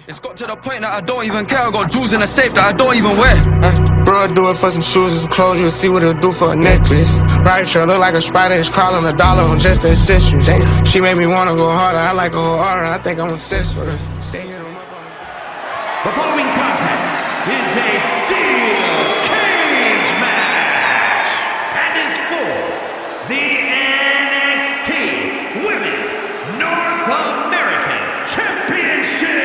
It's got to the point that I don't even care. I got jewels in the safe that I don't even wear. Bro, do it for some shoes and some clothes. You'll see what it'll do for a necklace. Right, sure, look like a spider. It's crawling $1 on just the accessories. She made me wanna go harder. I like a whole aura. I think I'm obsessed with her. The following contest is a steel cage match and is for the NXT Women's North American Championship.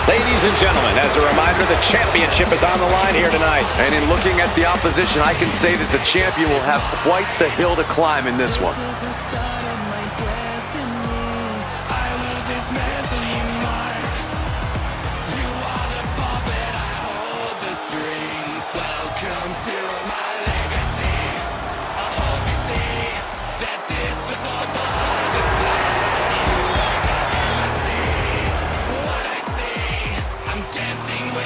Ladies and gentlemen, as a reminder, the championship is on the line here tonight. And in looking at the opposition, I can say that the champion will have quite the hill to climb in this one.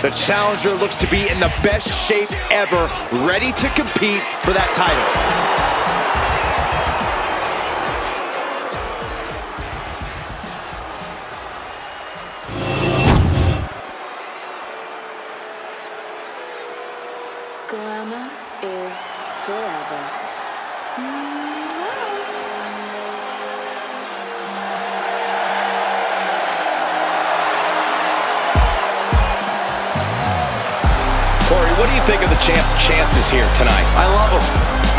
The challenger looks to be in the best shape ever, ready to compete for that title. Glamour is forever. Corey, what do you think of the champ's chances here tonight? I love him.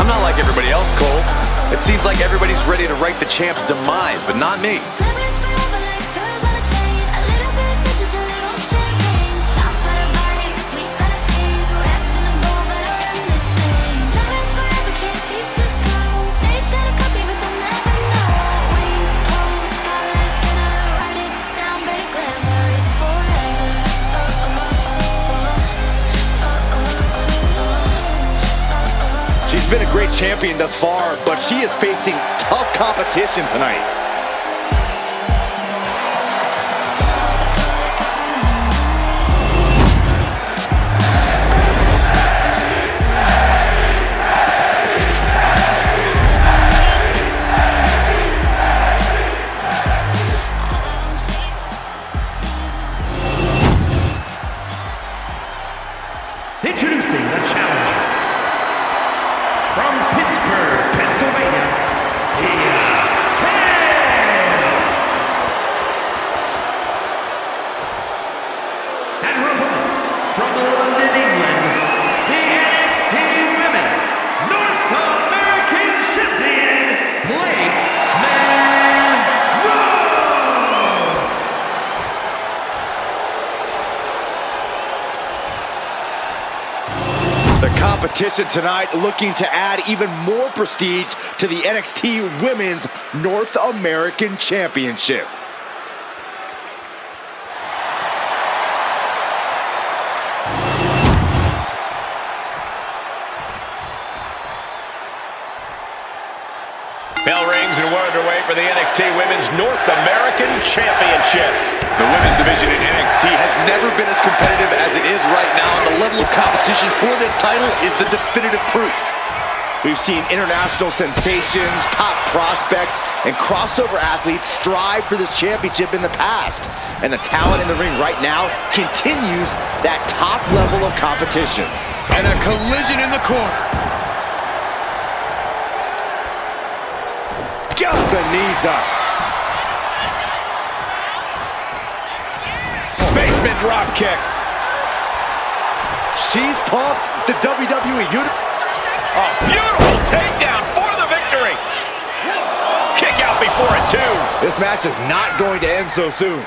I'm not like everybody else, Cole. It seems like everybody's ready to write the champ's demise, but not me. She's been a great champion thus far, but she is facing tough competition tonight. Introducing the challenger from Pittsburgh, Pennsylvania, Thea Hail. And her opponent from London, England, the NXT Women's North American Champion, Blake Monroe. The competition tonight looking to add even more prestige to the NXT Women's North American Championship. Bell rings and we're underway for the NXT Women's North American Championship. The women's division in NXT has never been as competitive as it is right now, and the level of competition for this title is the definitive proof. We've seen international sensations, top prospects, and crossover athletes strive for this championship in the past. And the talent in the ring right now continues that top level of competition. And a collision in the corner. Got the knees up. Basement drop kick. She's pumped. The WWE Universe. A beautiful takedown for the victory. Kick out before it, too. This match is not going to end so soon.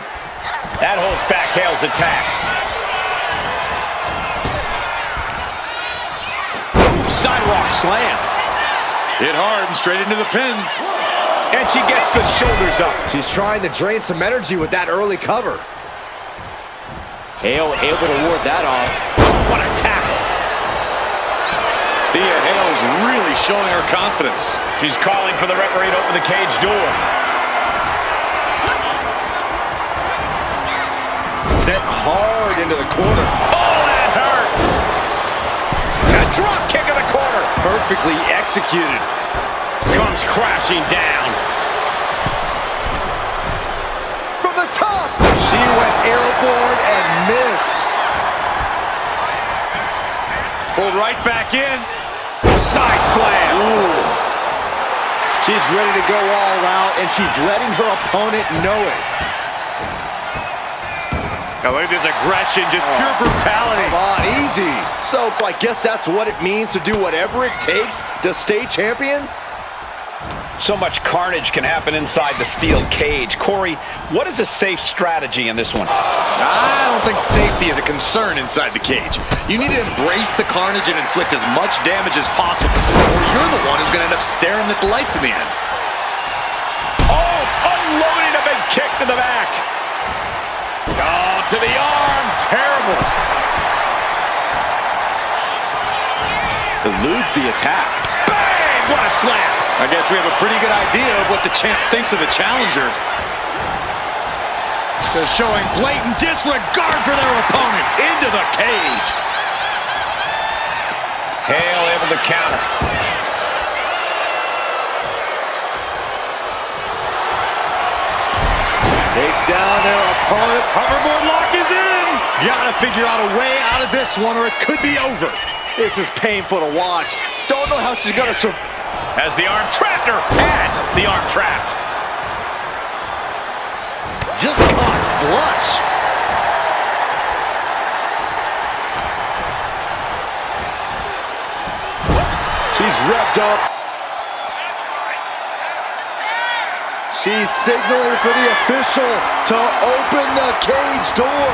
That holds back Hale's attack. Ooh, sidewalk slam. Hit hard and straight into the pin. And she gets the shoulders up. She's trying to drain some energy with that early cover. Hale able to ward that off. What a tackle. Thea Hail is really showing her confidence. She's calling for the referee to open the cage door. Set hard into the corner. Oh, perfectly executed. Comes crashing down. From the top, she went airborne and missed. Pulled right back in. Side slam. Ooh. She's ready to go all out, and she's letting her opponent know it. Now look at this aggression, just pure brutality. Come on, easy. So I guess that's what it means to do whatever it takes to stay champion? So much carnage can happen inside the steel cage. Corey, what is a safe strategy in this one? I don't think safety is a concern inside the cage. You need to embrace the carnage and inflict as much damage as possible, or you're the one who's going to end up staring at the lights in the end. Oh, unloading a big kick to the back. Oh, to the arm. Terrible. Eludes the attack. Bang! What a slam. I guess we have a pretty good idea of what the champ thinks of the challenger. They're showing blatant disregard for their opponent. Into the cage. Hail able to counter. Takes down their opponent. Hoverboard lock is in. Gotta figure out a way out of this one or it could be over. This is painful to watch. Don't know how she's gonna survive. Has the arm trapped her. Had the arm trapped. Just caught flush. She's revved up. She's signaling for the official to open the cage door.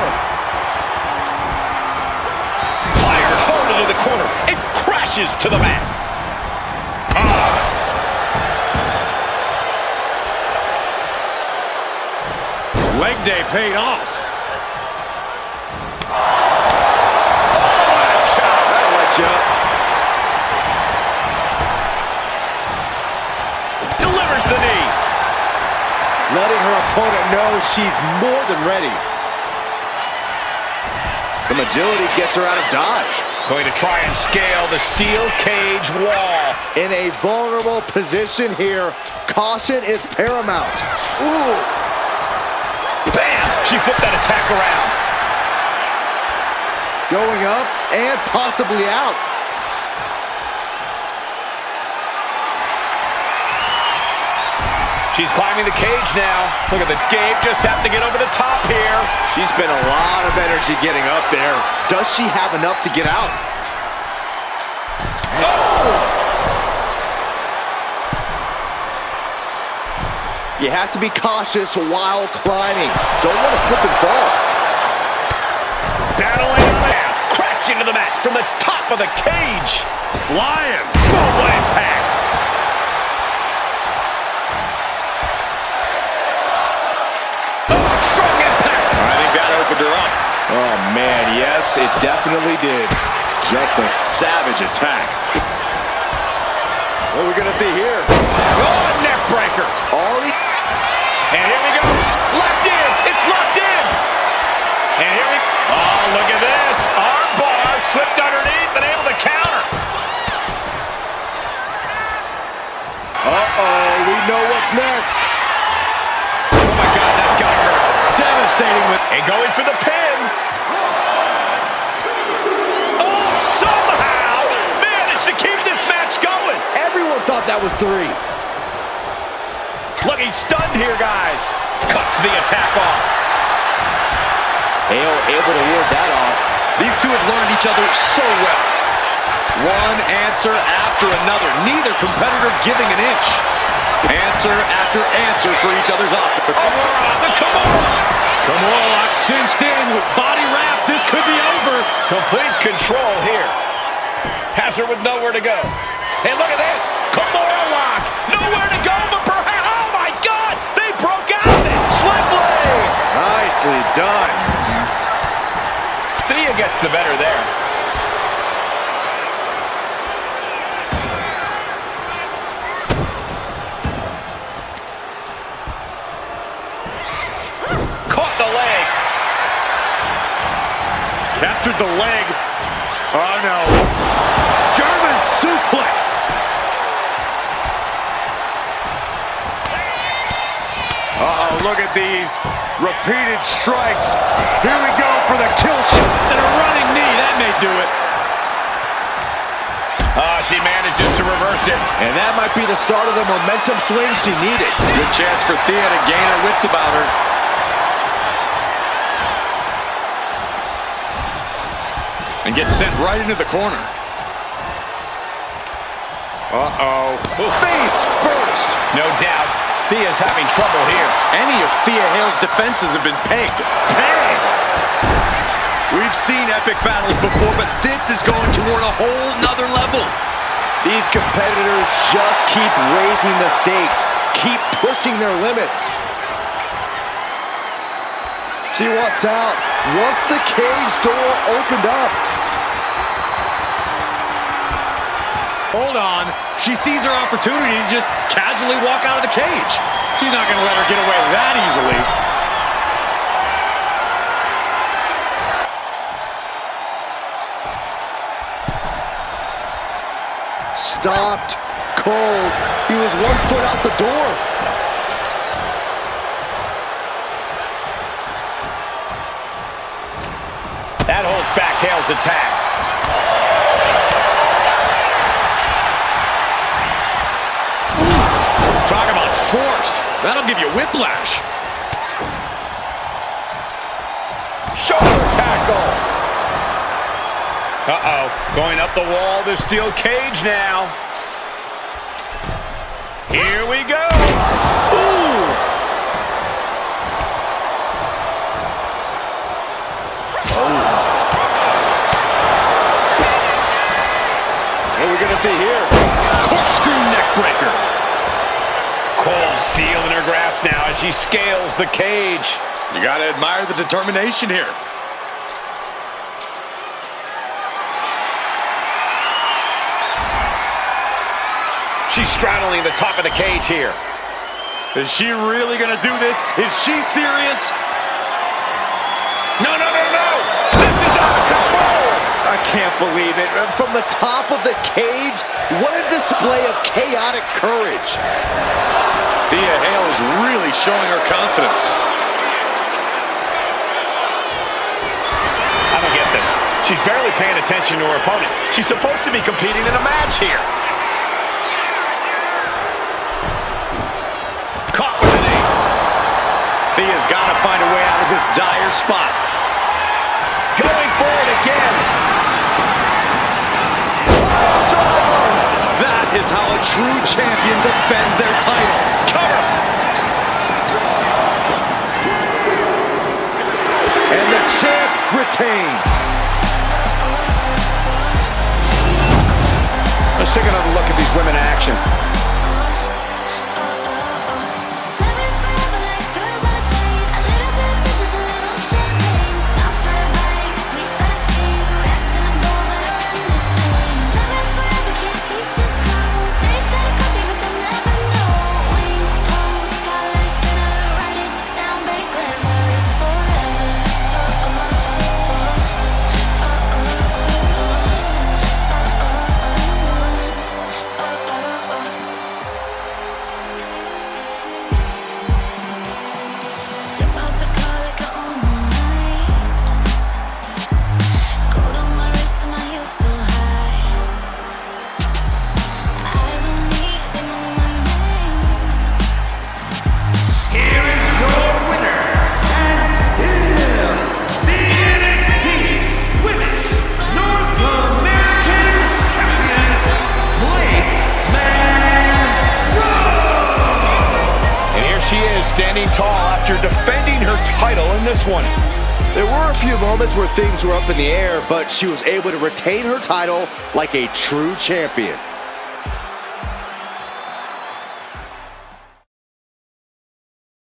Fired hard into the corner. It crashes to the mat. Leg day paid off. That'll let you up. Delivers the knee. Letting her opponent know she's more than ready. Some agility gets her out of dodge. Going to try and scale the steel cage wall. In a vulnerable position here, caution is paramount. Ooh. Bam! She flipped that attack around. Going up and possibly out. She's climbing the cage now. Look at the Gabe just have to get over the top here. She spent a lot of energy getting up there. Does she have enough to get out? Oh! You have to be cautious while climbing. Don't want to slip and fall. Battling on the mat. Crashing to the mat from the top of the cage. Flying. Boom, what impact. Oh, strong impact. I think that opened her up. Oh, man, yes, it definitely did. Just a savage attack. What are we going to see here? Oh, neck breaker. And here we go. Locked in. It's locked in. And here we go. Oh, look at this. Arm bar slipped underneath and able to counter. Uh-oh, we know what's next. Oh, my God, that's got to hurt. Devastating with. And going for the pin. Oh, somehow managed to keep this match going. Everyone thought that was 3. Looking stunned here, guys. Cuts the attack off. Hail able to ward that off. These two have learned each other so well. One answer after another. Neither competitor giving an inch. Answer after answer for each other's offense. The Kimura. Kimura cinched in with body wrap. This could be over. Complete control here. Has her with nowhere to go. And look at this. Kimura lock. Nowhere to go, but perhaps. Oh, my God. They broke out of it. Slim blade. Nicely done. Thea gets the better there. Caught the leg. Captured the leg. Oh, no. German suplex. Uh-oh, look at these repeated strikes. Here we go for the kill shot and a running knee. That may do it. She manages to reverse it. And that might be the start of the momentum swing she needed. Good chance for Thea to gain her wits about her. And get sent right into the corner. Uh-oh. Face first. No doubt, Thea's having trouble here. Any of Thea Hail's defenses have been pegged. Bang! We've seen epic battles before, but this is going toward a whole nother level. These competitors just keep raising the stakes, keep pushing their limits. She wants out. Wants the cage door opened up. Hold on. She sees her opportunity to just casually walk out of the cage. She's not going to let her get away that easily. Stopped cold. He was 1 foot out the door. That holds back Hale's attack. Talk about force. That'll give you whiplash. Shoulder tackle. Uh-oh, going up the wall, the steel cage now. Here we go. Ooh. What are we going to see here? Corkscrew neck breaker. Cold steel in her grasp now as she scales the cage. You got to admire the determination here. She's straddling the top of the cage here. Is she really going to do this? Is she serious? No, no, no, no! This is out of control! I can't believe it. From the top of the cage, what a display of chaotic courage. Thea Hail is really showing her confidence. I don't get this. She's barely paying attention to her opponent. She's supposed to be competing in a match here. Caught with an knee. Thea's got to find a way out of this dire spot. Going for it again. That is how a true champion defends their title. Cover. And the champ retains. Let's take another look at these women in action. Standing tall after defending her title in this one. There were a few moments where things were up in the air, but she was able to retain her title like a true champion.